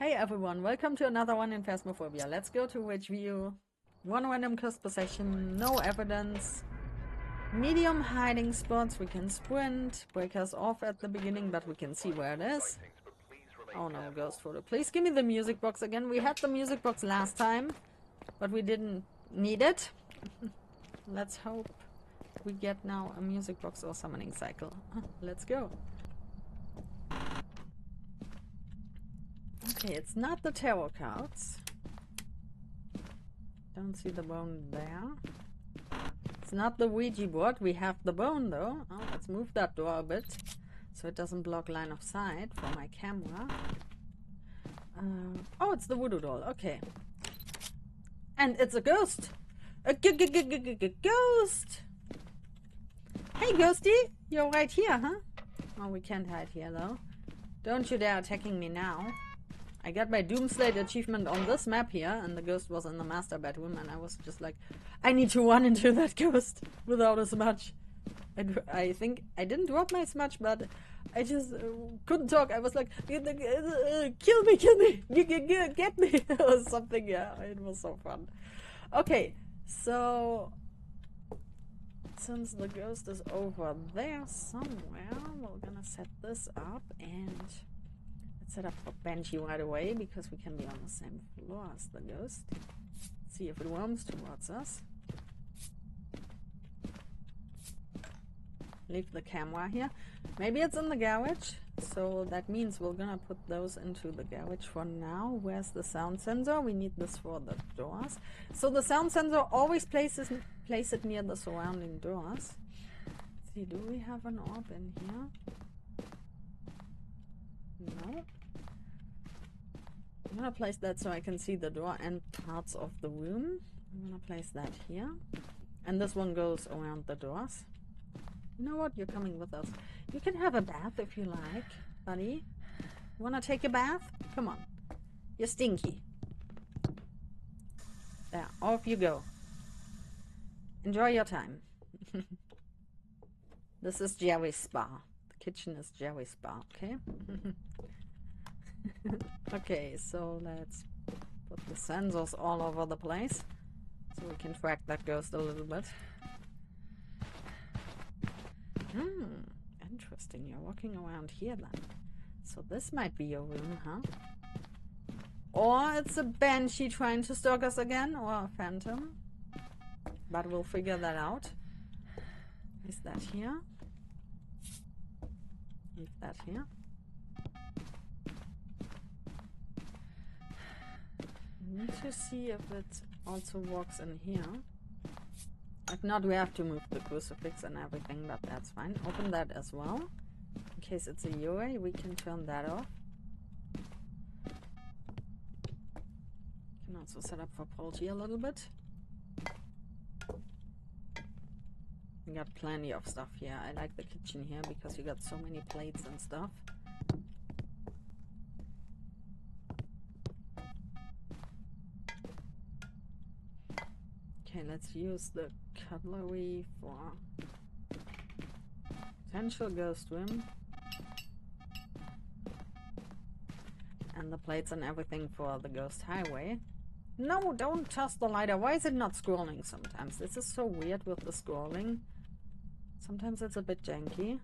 Hey everyone, welcome to another one in Phasmophobia. Let's go to Ridgeview. One random cursed possession, no evidence. Medium hiding spots, we can sprint. Break us off at the beginning, but we can see where it is. Oh no, ghost photo. Please give me the music box again. We had the music box last time, but we didn't need it. Let's hope we get now a music box or summoning cycle. Let's go. Okay, it's not the tarot cards. Don't see the bone there. It's not the Ouija board. We have the bone though. Oh, let's move that door a bit so it doesn't block line of sight for my camera. Oh, it's the voodoo doll. Okay. And it's a ghost. A ghost. Hey, ghosty. You're right here, huh? Oh, we can't hide here though. Don't you dare attacking me now. I got my Doomslate achievement on this map here, and the ghost was in the master bedroom, and I was just like, I need to run into that ghost without a smudge. I think I didn't drop my smudge, but I just couldn't talk. I was like, kill me, get me, or something. Yeah, it was so fun. Okay, so since the ghost is over there somewhere, we're gonna set this up and set up for Banshee right away because we can be on the same floor as the ghost. See if it roams towards us. Leave the camera here. Maybe it's in the garage, so that means we're gonna put those into the garage for now. Where's the sound sensor? We need this for the doors. So the sound sensor always place it near the surrounding doors. Let's see, do we have an orb in here? No. I'm gonna place that so I can see the door and parts of the room. I'm gonna place that here. And this one goes around the doors. You know what? You're coming with us. You can have a bath if you like, buddy. Wanna take a bath? Come on. You're stinky. There, off you go. Enjoy your time. This is Jerry's spa. The kitchen is Jerry's spa, okay? Okay, so let's put the sensors all over the place so we can track that ghost a little bit. Interesting. You're walking around here then. So this might be your room, huh? Or it's a banshee trying to stalk us again, or a phantom. But we'll figure that out. Is that here? Leave that here. Need to see if it also walks in here. If not, we have to move the crucifix and everything, but that's fine. Open that as well. In case it's a Yue, we can turn that off. Can also set up for Polgy a little bit. We got plenty of stuff here. I like the kitchen here because you got so many plates and stuff. Okay, let's use the cutlery for potential ghost room. And the plates and everything for the ghost highway. No, don't toss the lighter. Why is it not scrolling sometimes? This is so weird with the scrolling. Sometimes it's a bit janky.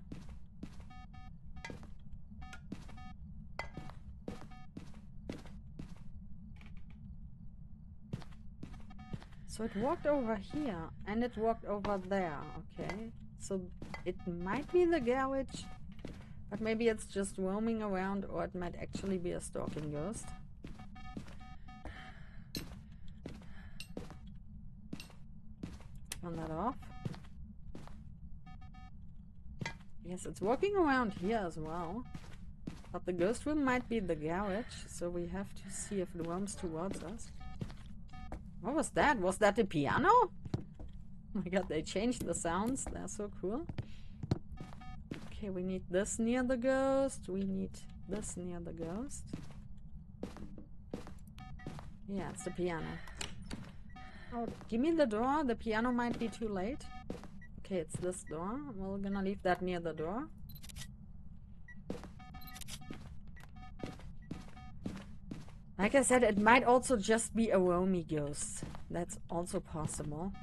So it walked over here, and it walked over there, okay? So it might be the garage, but maybe it's just roaming around, or it might actually be a stalking ghost. Turn that off. Yes, it's walking around here as well. But the ghost room might be the garage, so we have to see if it roams towards us. What was that? Was that the piano? Oh my god, they changed the sounds. They're so cool. Okay, we need this near the ghost. We need this near the ghost. Yeah, it's the piano. Oh, give me the door. The piano might be too late. Okay, it's this door. We're gonna leave that near the door. Like I said, it might also just be a roamy ghost. That's also possible.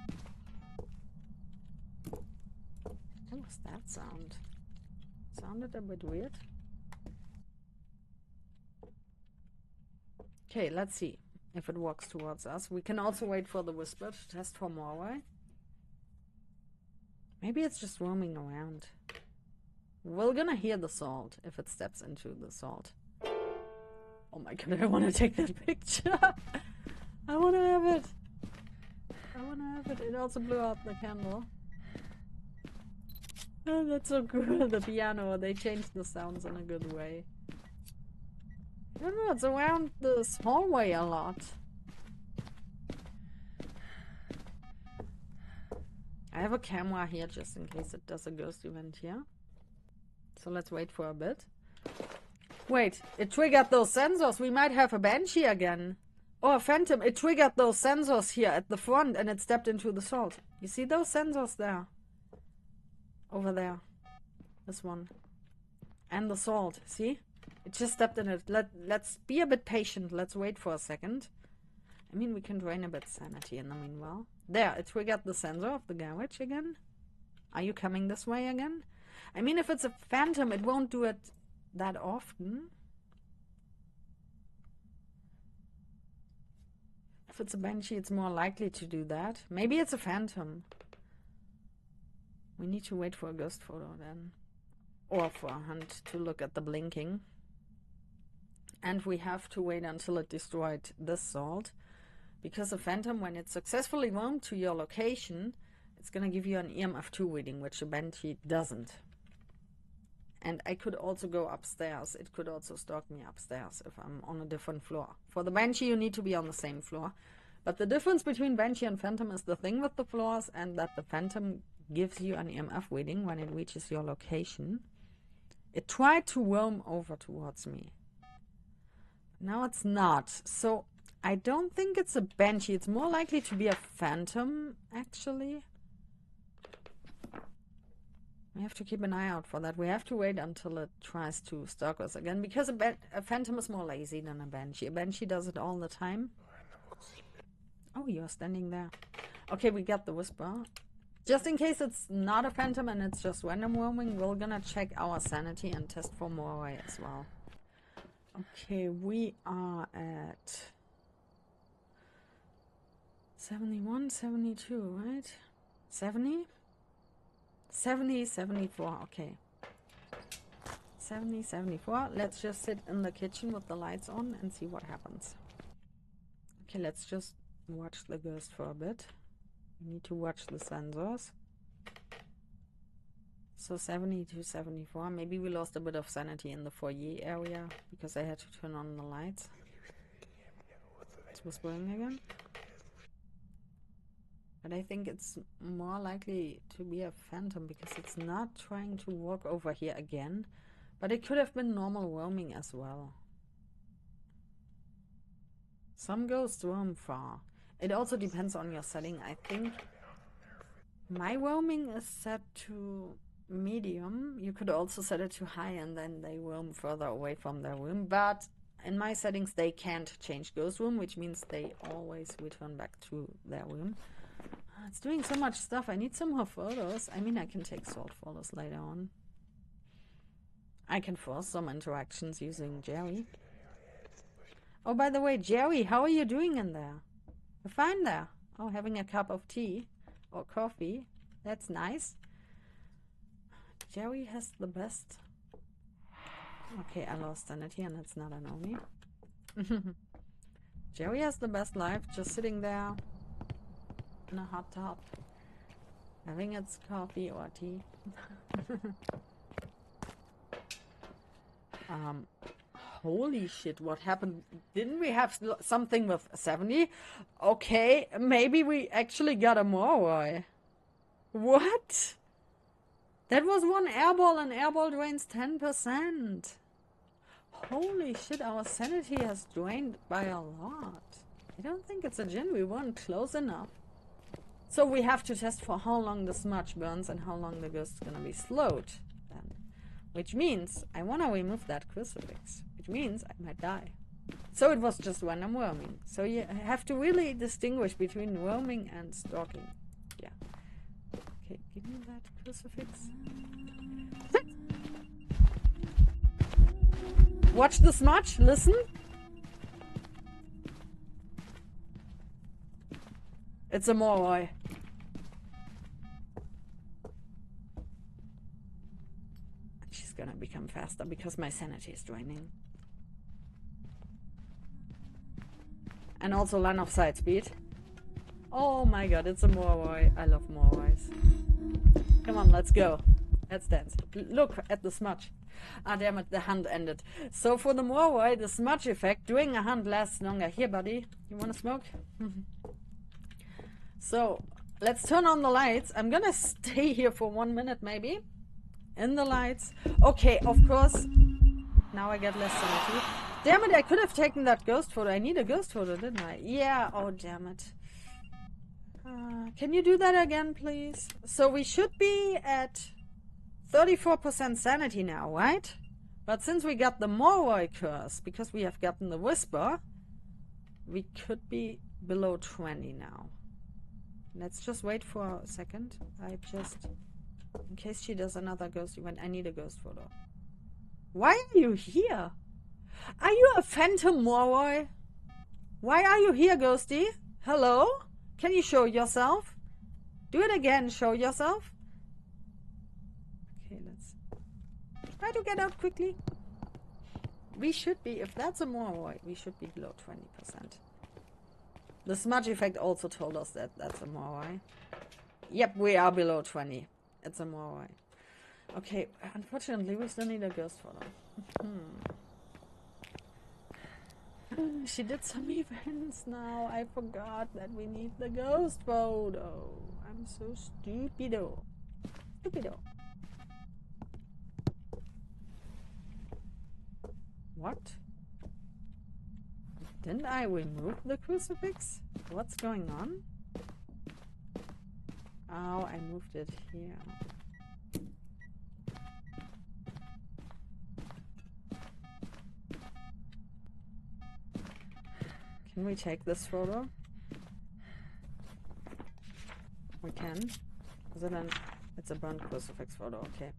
What was that sound? Sounded a bit weird. Okay, let's see if it walks towards us. We can also wait for the whisper to test for more, right? Maybe it's just roaming around. We're gonna hear the salt if it steps into the salt. Oh my god, I want to take that picture. I want to have it. I want to have it. It also blew out the candle. Oh, that's so cool. The piano, they changed the sounds in a good way. I don't know, it's around this hallway a lot. I have a camera here just in case it does a ghost event here. So let's wait for a bit. Wait, it triggered those sensors. We might have a banshee again. Or a phantom. It triggered those sensors here at the front and it stepped into the salt. You see those sensors there? Over there. This one. And the salt. See? It just stepped in it. Let's be a bit patient. Let's wait for a second. I mean, we can drain a bit sanity in the meanwhile. There, it triggered the sensor of the garage again. Are you coming this way again? I mean, if it's a phantom, it won't do it that often. If it's a banshee, it's more likely to do that. Maybe it's a phantom. We need to wait for a ghost photo then. Or for a hunt to look at the blinking. And we have to wait until it destroyed this salt. Because a phantom, when it successfully roamed to your location, it's going to give you an EMF2 reading, which a banshee doesn't. And I could also go upstairs. It could also stalk me upstairs if I'm on a different floor. For the banshee, you need to be on the same floor. But the difference between banshee and phantom is the thing with the floors, and that the phantom gives you an EMF reading when it reaches your location. It tried to roam over towards me. Now it's not. So I don't think it's a banshee. It's more likely to be a phantom, actually. We have to keep an eye out for that. We have to wait until it tries to stalk us again, because a phantom is more lazy than a banshee. A banshee does it all the time. Oh, you're standing there. Okay, we got the whisper. Just in case it's not a phantom and it's just random roaming, we're gonna check our sanity and test for more away as well. Okay, we are at 71, 72, right? 70? 70, 74, okay. 70, 74. Let's just sit in the kitchen with the lights on and see what happens. Okay, let's just watch the ghost for a bit. We need to watch the sensors. So 70 to 74. Maybe we lost a bit of sanity in the foyer area because I had to turn on the lights. It's whispering again. But I think it's more likely to be a phantom because it's not trying to walk over here again. But it could have been normal roaming as well. Some ghosts roam far. It also depends on your setting. I think my roaming is set to medium. You could also set it to high and then they roam further away from their room. But in my settings, they can't change ghost room, which means they always return back to their room. It's doing so much stuff. I need some more photos. I mean, I can take salt photos later on. I can force some interactions using Jerry. Oh, by the way, Jerry, how are you doing in there? You're fine there. Oh, having a cup of tea or coffee. That's nice. Jerry has the best. Okay, I lost sanity and it's not an Oni. Jerry has the best life, just sitting there in a hot tub, having its coffee or tea. Holy shit, what happened? Didn't we have something with 70? Okay, maybe we actually got a Moroi. What? That was one airball, and airball drains 10%. Holy shit, our sanity has drained by a lot. I don't think it's a Jinn. We weren't close enough. So we have to test for how long the smudge burns and how long the ghost is gonna be slowed then. Which means I wanna remove that crucifix. Which means I might die. So it was just when I'm roaming. So you have to really distinguish between roaming and stalking. Yeah. Okay, give me that crucifix. Watch the smudge. Listen. It's a Moroi. She's gonna become faster because my sanity is draining. And also line of sight speed. Oh my god, it's a Moroi. I love Morois. Come on, let's go. Let's dance. Look at the smudge. Ah, damn it, the hunt ended. So for the Moroi, the smudge effect, doing a hunt lasts longer. Here, buddy, you wanna smoke? So, let's turn on the lights. I'm gonna stay here for 1 minute, maybe. In the lights. Okay, of course. Now I get less sanity. Damn it, I could have taken that ghost photo. I need a ghost photo, didn't I? Yeah, oh damn it. Can you do that again, please? So we should be at 34% sanity now, right? But since we got the Moroi curse, because we have gotten the Whisper, we could be below 20 now. Let's just wait for a second. In case she does another ghost event, I need a ghost photo. Why are you here? Are you a phantom Moroi? Why are you here, Ghosty? Hello? Can you show yourself? Do it again, show yourself. Okay, let's try to get out quickly. We should be, if that's a Moroi, we should be below 20%. The smudge effect also told us that that's a Moroi. Yep, we are below 20. It's a Moroi. Okay, unfortunately, we still need a ghost photo. She did some events now. I forgot that we need the ghost photo. I'm so stupido. Stupido. What? Didn't I remove the crucifix? What's going on? Oh, I moved it here. Can we take this photo? We can. Is it an... It's a burnt crucifix photo, okay.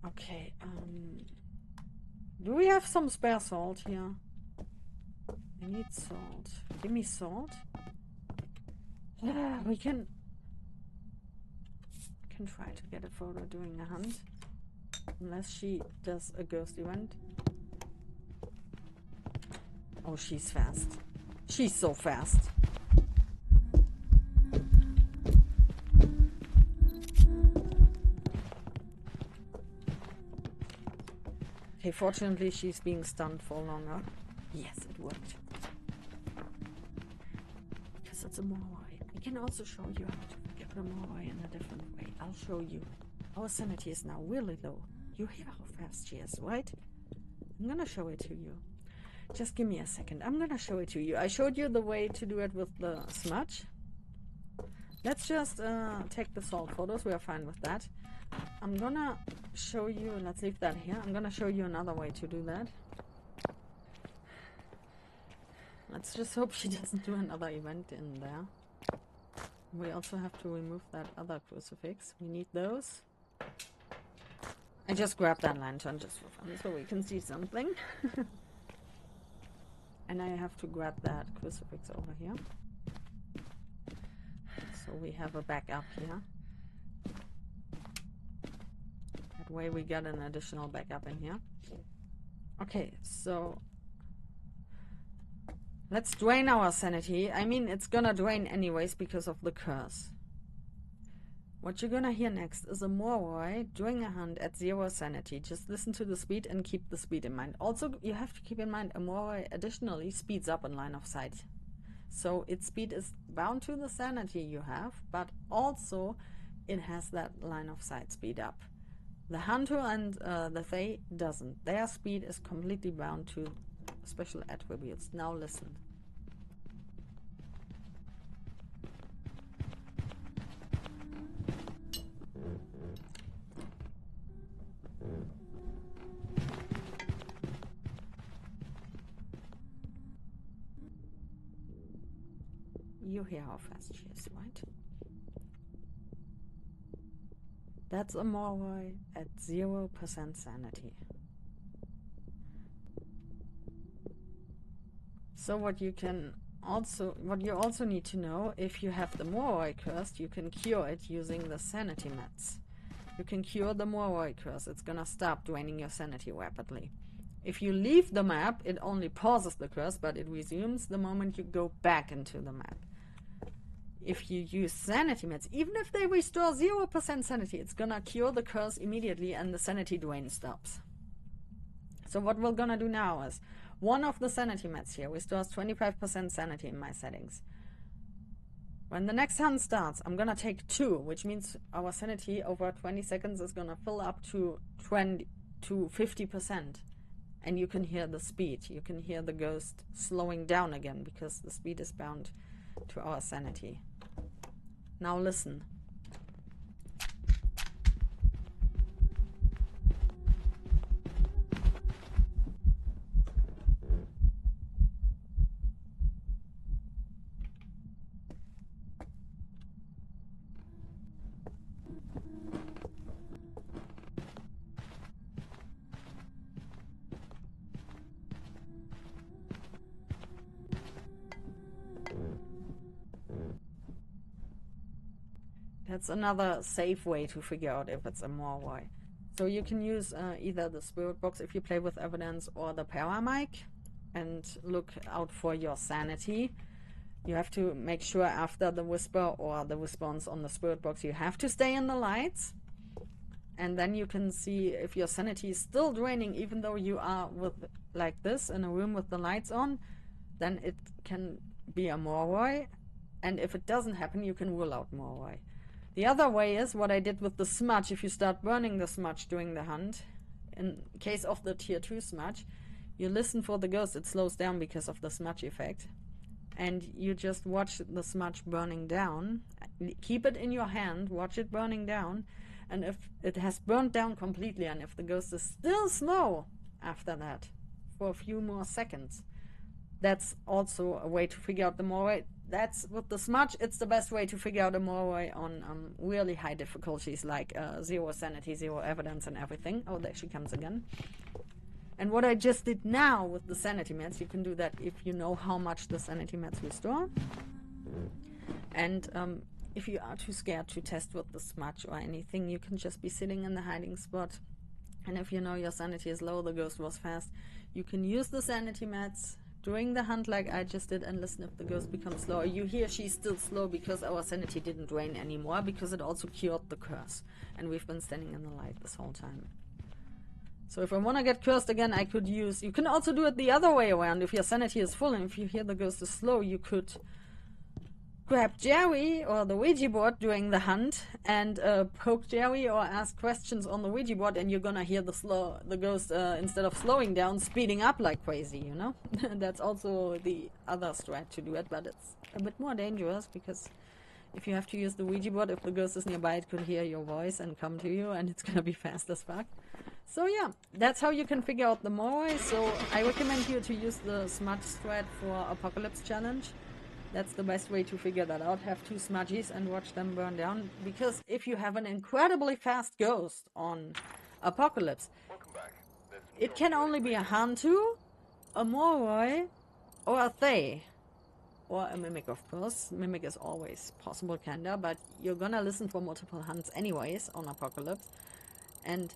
Okay, do we have some spare salt here? I need salt. Give me salt. We can try to get a photo during a hunt. Unless she does a ghost event. Oh, she's fast. She's so fast. Okay, fortunately she's being stunned for longer. Yes, it worked. Because it's a Moroi. I can also show you how to get a Moroi in a different way. I'll show you. Our sanity is now really low. You hear how fast she is, right? I'm gonna show it to you. Just give me a second. I'm gonna show it to you. I showed you the way to do it with the smudge. Let's just take the salt photos. We are fine with that. I'm gonna show you, let's leave that here. I'm gonna show you another way to do that. Let's just hope she doesn't do another event in there. We also have to remove that other crucifix. We need those. I just grabbed that lantern just for fun so we can see something. And I have to grab that crucifix over here. So we have a backup here. That way we get an additional backup in here. Okay, so let's drain our sanity. I mean, it's gonna drain anyways because of the curse. What you're gonna hear next is a Moroi doing a hunt at 0 sanity. Just listen to the speed and keep the speed in mind. Also, you have to keep in mind a Moroi additionally speeds up in line of sight. So its speed is bound to the sanity you have, but also it has that line of sight speed up. The Hunter and the Fae doesn't. Their speed is completely bound to special attributes. Now listen. You hear how fast she is, right? That's a Moroi at 0% sanity. So what you also need to know, if you have the Moroi curse, you can cure it using the sanity meds. You can cure the Moroi curse. It's gonna stop draining your sanity rapidly. If you leave the map, it only pauses the curse, but it resumes the moment you go back into the map. If you use sanity meds, even if they restore 0% sanity, it's gonna cure the curse immediately and the sanity drain stops. So what we're gonna do now is, one of the sanity meds here restores 25% sanity in my settings. When the next hunt starts, I'm gonna take 2, which means our sanity over 20 seconds is gonna fill up to 50%. And you can hear the speed. You can hear the ghost slowing down again because the speed is bound to our sanity. Now listen. That's another safe way to figure out if it's a Moroi. So you can use either the spirit box if you play with evidence, or the paramic, and look out for your sanity. You have to make sure after the whisper or the response on the spirit box, you have to stay in the lights. And then you can see if your sanity is still draining, even though you are with like this in a room with the lights on, then it can be a Moroi. And if it doesn't happen, you can rule out Moroi. The other way is what I did with the smudge. If you start burning the smudge during the hunt, in case of the tier 2 smudge, you listen for the ghost. It slows down because of the smudge effect. And you just watch the smudge burning down. Keep it in your hand, watch it burning down. And if it has burned down completely, and if the ghost is still slow after that for a few more seconds, that's also a way to figure out the Moroi. That's with the smudge, it's the best way to figure out a Moroi on really high difficulties, like 0 sanity, 0 evidence and everything. Oh, there she comes again. And what I just did now with the sanity meds, you can do that if you know how much the sanity meds restore. And if you are too scared to test with the smudge or anything, you can just be sitting in the hiding spot. And if you know your sanity is low, the ghost was fast, you can use the sanity meds during the hunt like I just did and listen if the ghost becomes slower. You hear she's still slow because our sanity didn't drain anymore, because it also cured the curse. And we've been standing in the light this whole time. So if I want to get cursed again, I could use... You can also do it the other way around. If your sanity is full and if you hear the ghost is slow, you could grab Jerry or the Ouija board during the hunt and poke Jerry or ask questions on the Ouija board, and you're gonna hear the ghost instead of slowing down, speeding up like crazy, you know? That's also the other strat to do it, but it's a bit more dangerous because if you have to use the Ouija board, if the ghost is nearby, it could hear your voice and come to you, and it's gonna be fast as fuck. So yeah, that's how you can figure out the Moroi. So I recommend you to use the smudge strat for Apocalypse Challenge. That's the best way to figure that out. Have 2 smudgies and watch them burn down. Because if you have an incredibly fast ghost on Apocalypse, it can only be a Hantu, a Moroi, or a Thay. Or a Mimic, of course. Mimic is always possible, kinda, but you're gonna listen for multiple hunts anyways on Apocalypse. And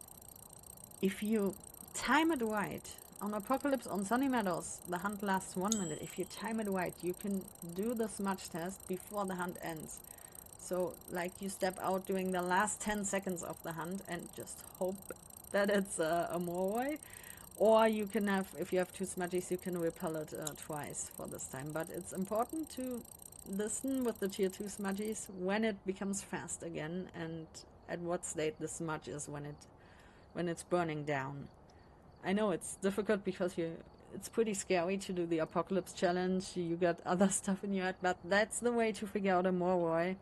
if you time it right, on Apocalypse, on Sunny Meadows, the hunt lasts 1 minute. If you time it right, you can do the smudge test before the hunt ends. So, like, you step out during the last 10 seconds of the hunt and just hope that it's a Moroi. Or you can have, if you have 2 smudgies, you can repel it twice for this time. But it's important to listen with the tier 2 smudgies when it becomes fast again, and at what state the smudge is when it's burning down. I know it's difficult because it's pretty scary to do the Apocalypse Challenge. You got other stuff in your head, but that's the way to figure out a Moroi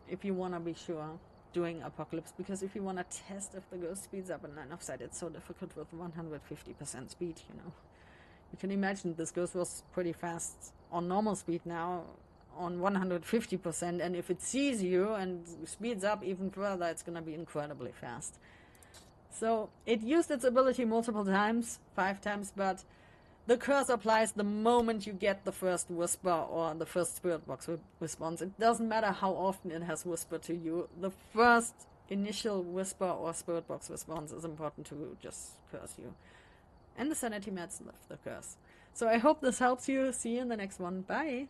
if you want to be sure doing Apocalypse. Because if you want to test if the ghost speeds up in line of sight, it's so difficult with 150% speed, you know. You can imagine this ghost was pretty fast on normal speed now. on 150%, and if it sees you and speeds up even further, it's going to be incredibly fast. So it used its ability multiple times, 5 times, but the curse applies the moment you get the first whisper or the first spirit box response. It doesn't matter how often it has whispered to you. The first initial whisper or spirit box response is important to just curse you. And the sanity meds lift the curse. So I hope this helps you. See you in the next one. Bye!